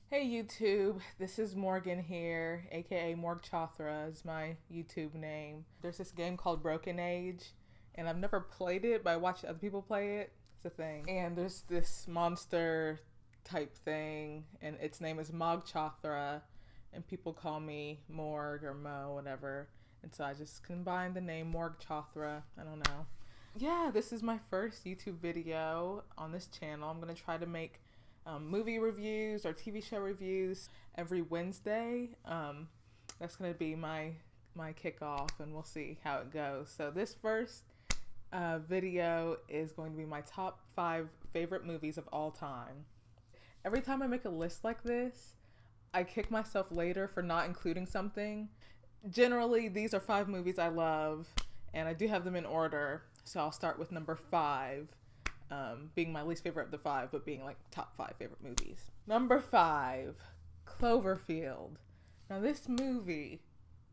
Hey YouTube, this is Morgan here, aka Morg Chothra is my YouTube name. There's this game called Broken Age, and I've never played it, but I watch other people play it. It's a thing. And there's this monster type thing, and its name is Mog Chothra, and people call me Morg or Mo, whatever. And so I just combined the name Morg Chothra. I don't know. Yeah, this is my first YouTube video on this channel. I'm gonna try to make movie reviews or TV show reviews every Wednesday. That's gonna be my kickoff, and we'll see how it goes. So this first video is going to be my top 5 favorite movies of all time. Every time I make a list like this, I kick myself later for not including something. Generally, these are 5 movies I love, and I do have them in order. So I'll start with number 5, being my least favorite of the 5, but being like top 5 favorite movies. Number 5, Cloverfield. Now this movie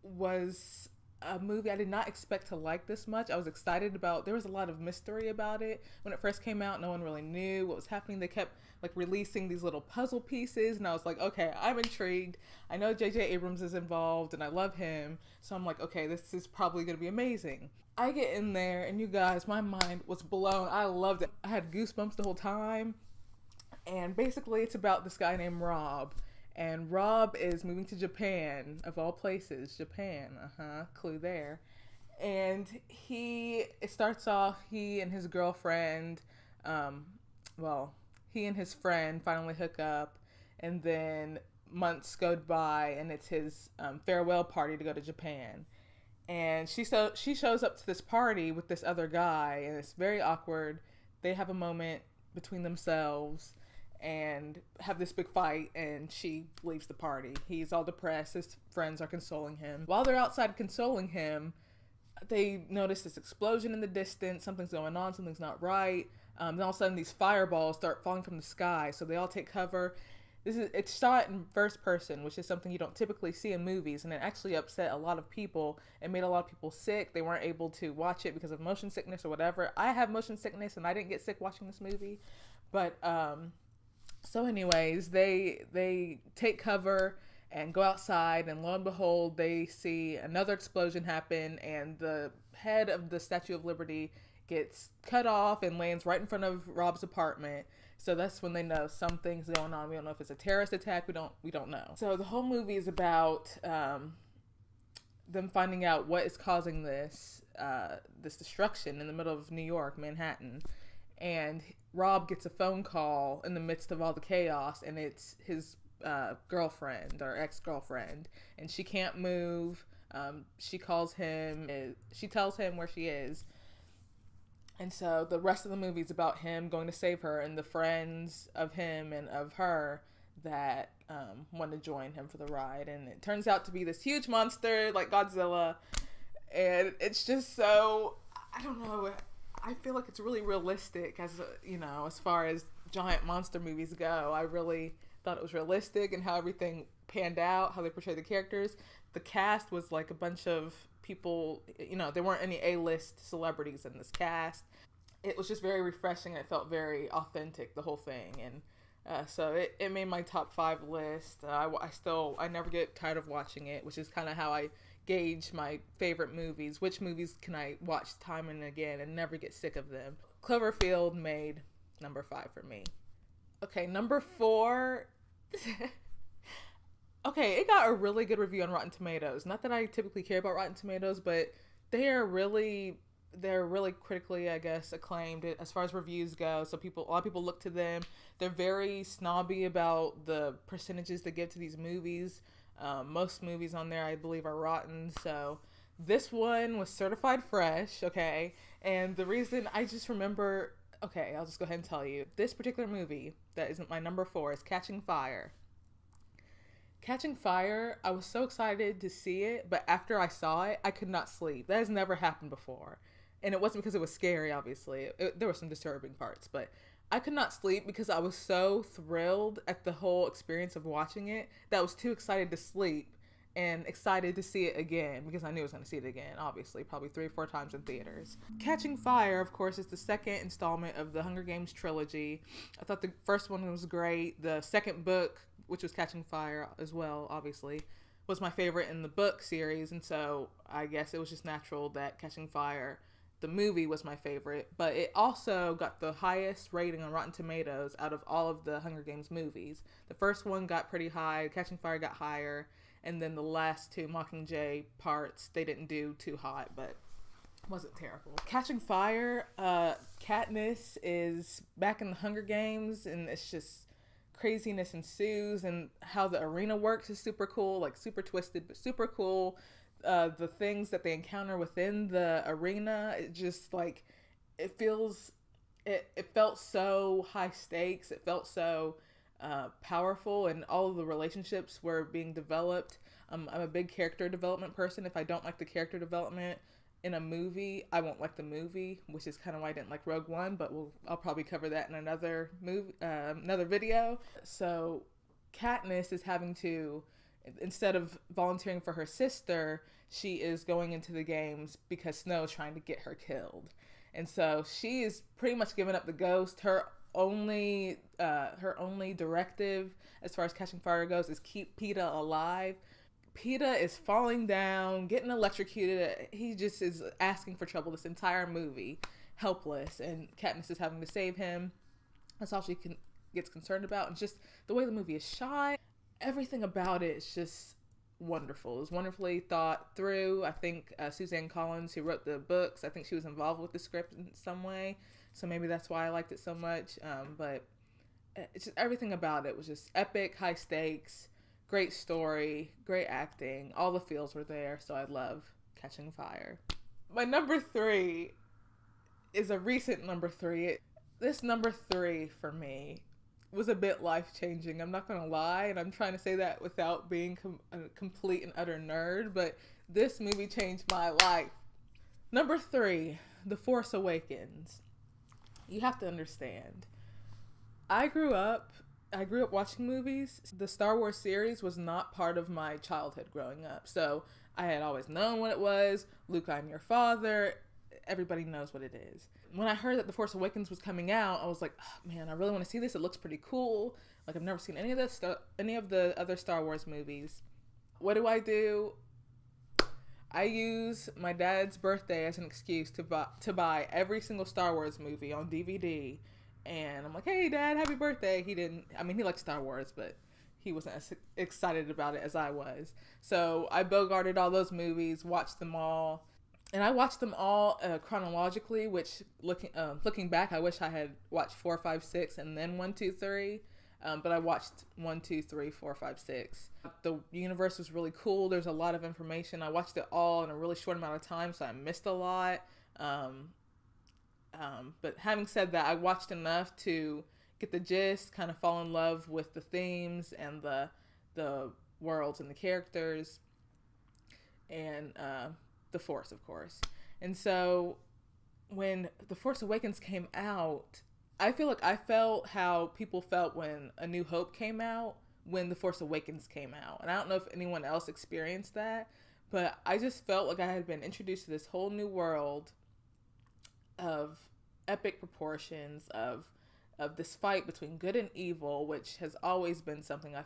was a movie I did not expect to like this much. I was excited about, there was a lot of mystery about it. When it first came out, no one really knew what was happening. They kept like releasing these little puzzle pieces, and I was like, okay, I'm intrigued. I know J.J. Abrams is involved and I love him. So I'm like, okay, this is probably gonna be amazing. I get in there and you guys, my mind was blown. I loved it. I had goosebumps the whole time. And basically it's about this guy named Rob. And Rob is moving to Japan, of all places. Japan, clue there. And it starts off, he and his girlfriend, well, he and his friend finally hook up, and then months go by, and it's his farewell party to go to Japan. And she shows up to this party with this other guy, and it's very awkward. They have a moment between themselves and have this big fight, and she leaves the party. He's all depressed. His friends are consoling him. While they're outside consoling him, they notice this explosion in the distance. Something's going on. Something's not right. Then all of a sudden, these fireballs start falling from the sky. So they all take cover. It's shot in first person, which is something you don't typically see in movies, and it actually upset a lot of people and made a lot of people sick. They weren't able to watch it because of motion sickness or whatever. I have motion sickness, and I didn't get sick watching this movie. But so anyways, they take cover and go outside, and lo and behold, they see another explosion happen, and the head of the Statue of Liberty gets cut off and lands right in front of Rob's apartment. So that's when they know something's going on. We don't know if it's a terrorist attack. We don't know. So the whole movie is about them finding out what is causing this destruction in the middle of New York, Manhattan. And Rob gets a phone call in the midst of all the chaos, and it's his girlfriend or ex-girlfriend, and she can't move. She calls him. She tells him where she is. And so the rest of the movie is about him going to save her and the friends of him and of her that want to join him for the ride. And it turns out to be this huge monster like Godzilla. And it's just so, I don't know, I feel like it's really realistic as far as giant monster movies go. I really thought it was realistic and how everything panned out, how they portrayed the characters. The cast was like a bunch of people, there weren't any A-list celebrities in this cast. It was just very refreshing. It felt very authentic, the whole thing. And so it made my top 5 list. I never get tired of watching it, which is kind of how I gauge my favorite movies. Which movies can I watch time and again and never get sick of them? Cloverfield made number 5 for me. Okay, number 4. Okay, it got a really good review on Rotten Tomatoes. Not that I typically care about Rotten Tomatoes, but they're really critically, I guess, acclaimed as far as reviews go. So a lot of people look to them. They're very snobby about the percentages they give to these movies. Most movies on there, I believe, are rotten. So this one was certified fresh, okay? And the reason I just remember, okay, I'll just go ahead and tell you. This particular movie that isn't my number 4 is Catching Fire. Catching Fire, I was so excited to see it, but after I saw it, I could not sleep. That has never happened before. And it wasn't because it was scary, obviously. There were some disturbing parts, but I could not sleep because I was so thrilled at the whole experience of watching it that I was too excited to sleep and excited to see it again because I knew I was going to see it again, obviously, probably 3 or 4 times in theaters. Catching Fire, of course, is the second installment of the Hunger Games trilogy. I thought the first one was great. The second book which was Catching Fire as well, obviously, was my favorite in the book series, and so I guess it was just natural that Catching Fire, the movie, was my favorite. But it also got the highest rating on Rotten Tomatoes out of all of the Hunger Games movies. The first one got pretty high, Catching Fire got higher, and then the last two Mockingjay parts, they didn't do too hot, but wasn't terrible. Catching Fire, Katniss is back in the Hunger Games, and it's just craziness ensues, and how the arena works is super cool, like super twisted, but super cool. The things that they encounter within the arena, it just like, it felt so high stakes. It felt so powerful, and all of the relationships were being developed. I'm a big character development person. If I don't like the character development in a movie, I won't like the movie, which is kind of why I didn't like Rogue One, but I'll probably cover that in another video. So Katniss is having to, instead of volunteering for her sister, she is going into the games because Snow's trying to get her killed. And so she is pretty much giving up the ghost. Her only directive as far as Catching Fire goes is keep Peeta alive. Peeta is falling down, getting electrocuted. He just is asking for trouble this entire movie, helpless, and Katniss is having to save him. That's all she gets concerned about. And just the way the movie is shot, everything about it is just wonderful. It was wonderfully thought through. I think Suzanne Collins, who wrote the books, I think she was involved with the script in some way, so maybe that's why I liked it so much. But it's just, everything about it was just epic, high stakes, great story, great acting. All the feels were there, so I love Catching Fire. My number 3 is a recent number 3. This number 3 for me was a bit life-changing. I'm not gonna lie, and I'm trying to say that without being a complete and utter nerd, but this movie changed my life. Number 3, The Force Awakens. You have to understand, I grew up watching movies. The Star Wars series was not part of my childhood growing up. So I had always known what it was. Luke, I'm your father. Everybody knows what it is. When I heard that The Force Awakens was coming out, I was like, oh, man, I really want to see this. It looks pretty cool. Like, I've never seen any of the other Star Wars movies. What do? I use my dad's birthday as an excuse to buy every single Star Wars movie on DVD. And I'm like, hey, Dad, happy birthday. He liked Star Wars, but he wasn't as excited about it as I was. So I bogarted all those movies, watched them all. And I watched them all chronologically, which looking back, I wish I had watched 4, 5, 6, and then 1, 2, 3. But I watched 1, 2, 3, 4, 5, 6. The universe was really cool. There's a lot of information. I watched it all in a really short amount of time, so I missed a lot. But having said that, I watched enough to get the gist, kind of fall in love with the themes and the worlds and the characters, and the Force, of course. And so when The Force Awakens came out, I feel like I felt how people felt when A New Hope came out, when The Force Awakens came out. And I don't know if anyone else experienced that, but I just felt like I had been introduced to this whole new world of epic proportions, of this fight between good and evil, which has always been something I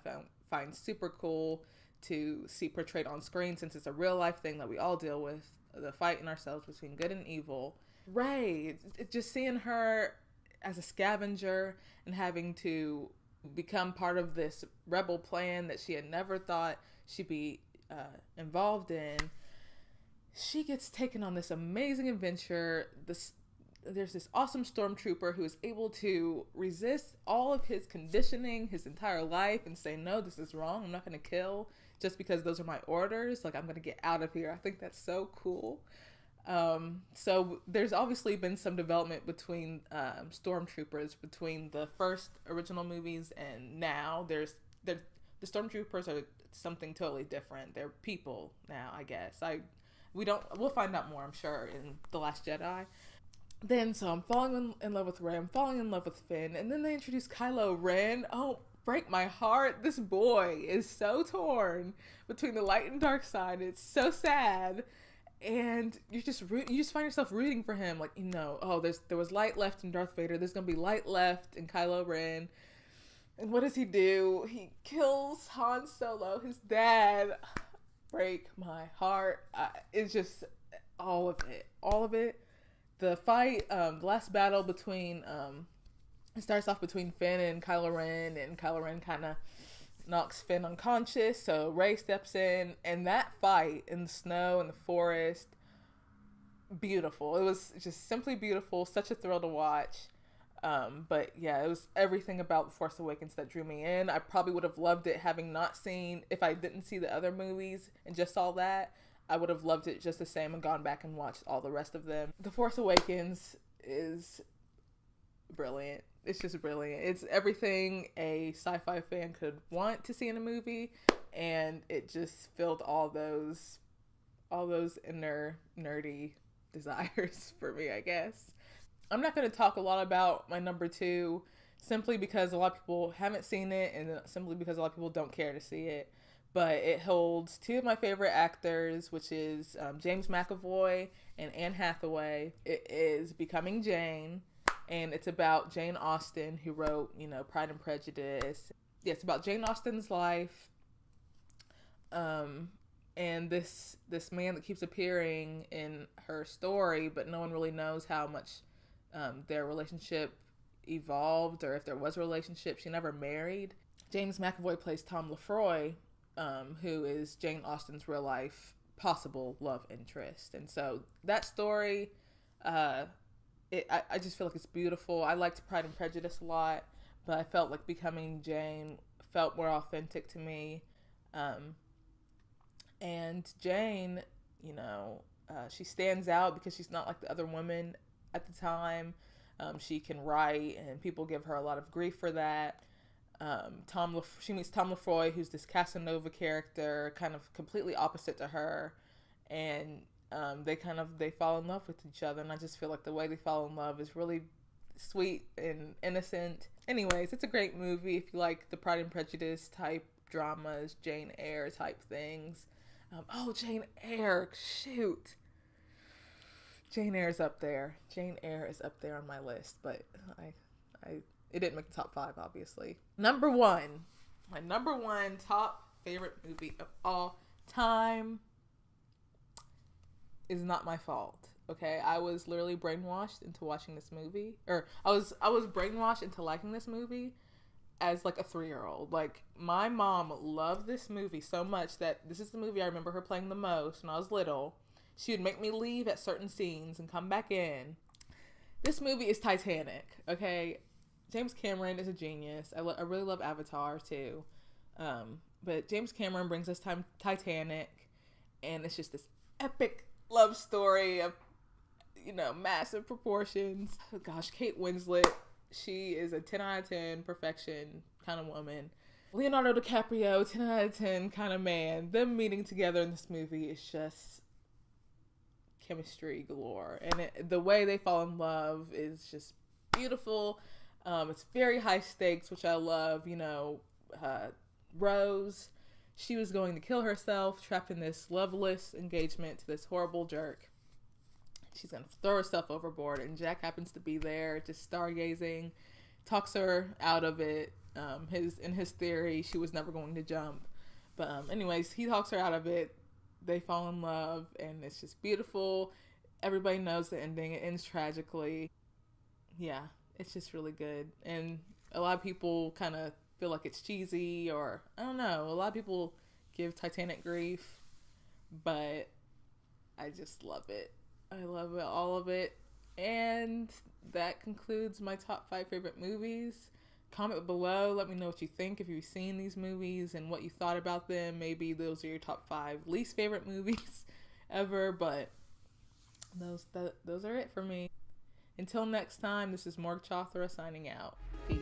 find super cool to see portrayed on screen, since it's a real life thing that we all deal with, the fight in ourselves between good and evil. Rey, it's just seeing her as a scavenger and having to become part of this rebel plan that she had never thought she'd be involved in. She gets taken on this amazing adventure. There's this awesome stormtrooper who is able to resist all of his conditioning his entire life and say, no, this is wrong. I'm not going to kill just because those are my orders. Like, I'm going to get out of here. I think that's so cool. So there's obviously been some development between stormtroopers between the first original movies and now. The stormtroopers are something totally different. They're people now, I guess. We'll find out more, I'm sure, in The Last Jedi. Then, so I'm falling in love with Rey, I'm falling in love with Finn, and then they introduce Kylo Ren. Oh, break my heart. This boy is so torn between the light and dark side. It's so sad. And you just find yourself rooting for him. Like, there was light left in Darth Vader. There's going to be light left in Kylo Ren. And what does he do? He kills Han Solo, his dad. Break my heart. It's just all of it. All of it. The fight, the last battle between, it starts off between Finn and Kylo Ren, and Kylo Ren kind of knocks Finn unconscious, so Rey steps in, and that fight in the snow and the forest, beautiful. It was just simply beautiful, such a thrill to watch. But yeah, it was everything about The Force Awakens that drew me in. I probably would have loved it having not seen, if I didn't see the other movies and just saw that, I would have loved it just the same and gone back and watched all the rest of them. The Force Awakens is brilliant. It's just brilliant. It's everything a sci-fi fan could want to see in a movie, and it just filled all those inner nerdy desires for me, I guess. I'm not going to talk a lot about my number 2 simply because a lot of people haven't seen it, and simply because a lot of people don't care to see it. But it holds 2 of my favorite actors, which is James McAvoy and Anne Hathaway. It is Becoming Jane, and it's about Jane Austen, who wrote, Pride and Prejudice. Yeah, it's about Jane Austen's life, and this man that keeps appearing in her story, but no one really knows how much their relationship evolved, or if there was a relationship. She never married. James McAvoy plays Tom Lefroy, who is Jane Austen's real life possible love interest. And so that story, I just feel like it's beautiful. I liked Pride and Prejudice a lot, but I felt like Becoming Jane felt more authentic to me. And Jane, she stands out because she's not like the other women at the time. She can write, and people give her a lot of grief for that. She meets Tom Lefroy, who's this Casanova character, kind of completely opposite to her, and they fall in love with each other, and I just feel like the way they fall in love is really sweet and innocent. Anyways, it's a great movie if you like the Pride and Prejudice type dramas, Jane Eyre type things. Jane Eyre, shoot. Jane Eyre is up there. Jane Eyre is up there on my list, but it didn't make the top 5, obviously. Number 1. My number 1 top favorite movie of all time is Not My Fault. Okay, I was literally brainwashed into watching this movie, or I was brainwashed into liking this movie as like a 3-year-old. Like, my mom loved this movie so much that this is the movie I remember her playing the most when I was little. She would make me leave at certain scenes and come back in. This movie is Titanic, okay? James Cameron is a genius. I really love Avatar too. But James Cameron brings us Titanic, and it's just this epic love story of, massive proportions. Oh gosh, Kate Winslet, she is a 10 out of 10 perfection kind of woman. Leonardo DiCaprio, 10 out of 10 kind of man. Them meeting together in this movie is just chemistry galore, and the way they fall in love is just beautiful. It's very high stakes, which I love. Rose, she was going to kill herself, trapped in this loveless engagement to this horrible jerk. She's going to throw herself overboard, and Jack happens to be there, just stargazing, talks her out of it. In his theory, she was never going to jump. But anyways, he talks her out of it. They fall in love, and it's just beautiful. Everybody knows the ending. It ends tragically. Yeah, it's just really good. And a lot of people kind of feel like it's cheesy, or I don't know. A lot of people give Titanic grief, but I just love it. I love it, all of it. And that concludes my top 5 favorite movies. Comment below. Let me know what you think, if you've seen these movies and what you thought about them. Maybe those are your top 5 least favorite movies ever, but those are it for me. Until next time, this is Morg Chothra signing out. Peace.